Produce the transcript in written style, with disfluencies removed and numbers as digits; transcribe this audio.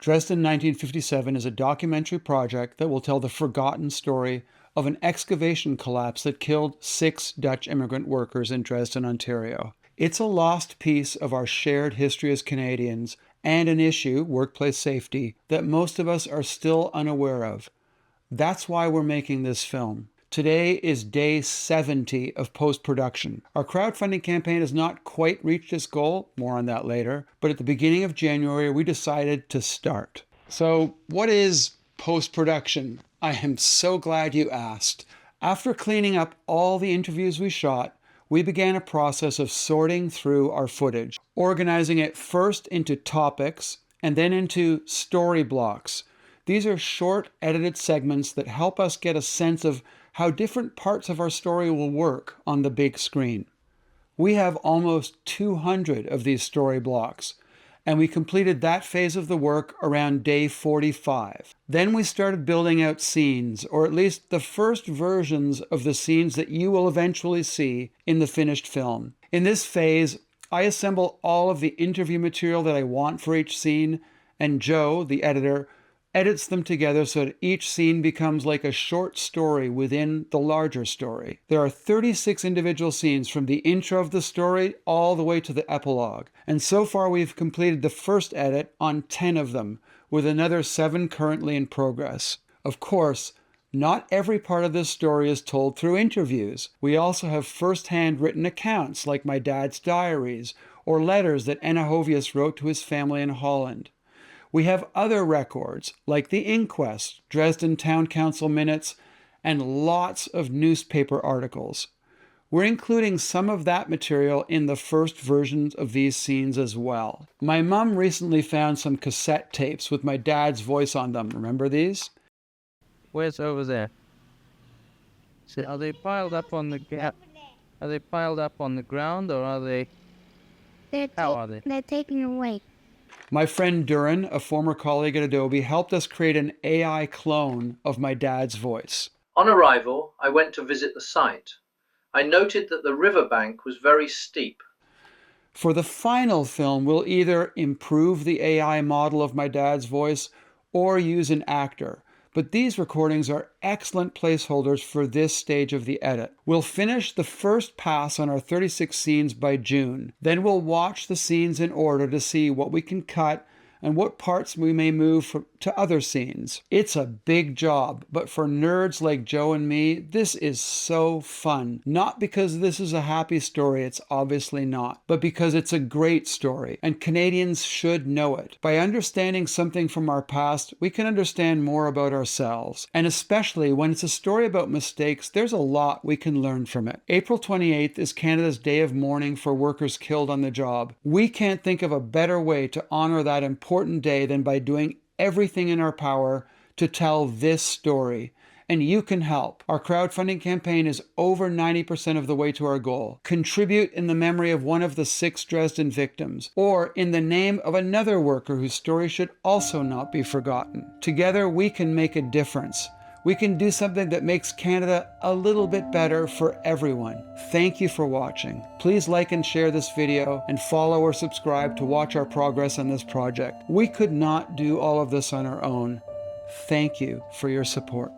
Dresden 1957 is a documentary project that will tell the forgotten story of an excavation collapse that killed 6 Dutch immigrant workers in Dresden, Ontario. It's a lost piece of our shared history as Canadians and an issue, workplace safety, that most of us are still unaware of. That's why we're making this film. Today is day 70 of post-production. Our crowdfunding campaign has not quite reached its goal, more on that later, but at the beginning of January, we decided to start. So what is post-production? I am so glad you asked. After cleaning up all the interviews we shot, we began a process of sorting through our footage, organizing it first into topics and then into story blocks. These are short, edited segments that help us get a sense of how different parts of our story will work on the big screen. We have almost 200 of these story blocks, and we completed that phase of the work around day 45. Then we started building out scenes, or at least the first versions of the scenes that you will eventually see in the finished film. In this phase, I assemble all of the interview material that I want for each scene, and Joe, the editor, edits them together so that each scene becomes like a short story within the larger story. There are 36 individual scenes from the intro of the story all the way to the epilogue. And so far we've completed the first edit on 10 of them, with another 7 currently in progress. Of course, not every part of this story is told through interviews. We also have first-hand written accounts like my dad's diaries or letters that Enohovius wrote to his family in Holland. We have other records, like the inquest, Dresden Town Council minutes, and lots of newspaper articles. We're including some of that material in the first versions of these scenes as well. My mom recently found some cassette tapes with my dad's voice on them. Remember these? Where's over there? So are they piled up on the Are they piled up on the ground, or are they? How are they? They're taken away. My friend Duran, a former colleague at Adobe, helped us create an AI clone of my dad's voice. On arrival, I went to visit the site. I noted that the riverbank was very steep. For the final film, we'll either improve the AI model of my dad's voice or use an actor. But these recordings are excellent placeholders for this stage of the edit. We'll finish the first pass on our 36 scenes by June. Then we'll watch the scenes in order to see what we can cut and what parts we may move to other scenes. It's a big job, but for nerds like Joe and me, this is so fun. Not because this is a happy story, it's obviously not, but because it's a great story, and Canadians should know it. By understanding something from our past, we can understand more about ourselves. And especially when it's a story about mistakes, there's a lot we can learn from it. April 28th is Canada's Day of Mourning for workers killed on the job. We can't think of a better way to honor that important day than by doing everything in our power to tell this story. And you can help. Our crowdfunding campaign is over 90% of the way to our goal. Contribute in the memory of one of the 6 Dresden victims, or in the name of another worker whose story should also not be forgotten. Together we can make a difference. We can do something that makes Canada a little bit better for everyone. Thank you for watching. Please like and share this video and follow or subscribe to watch our progress on this project. We could not do all of this on our own. Thank you for your support.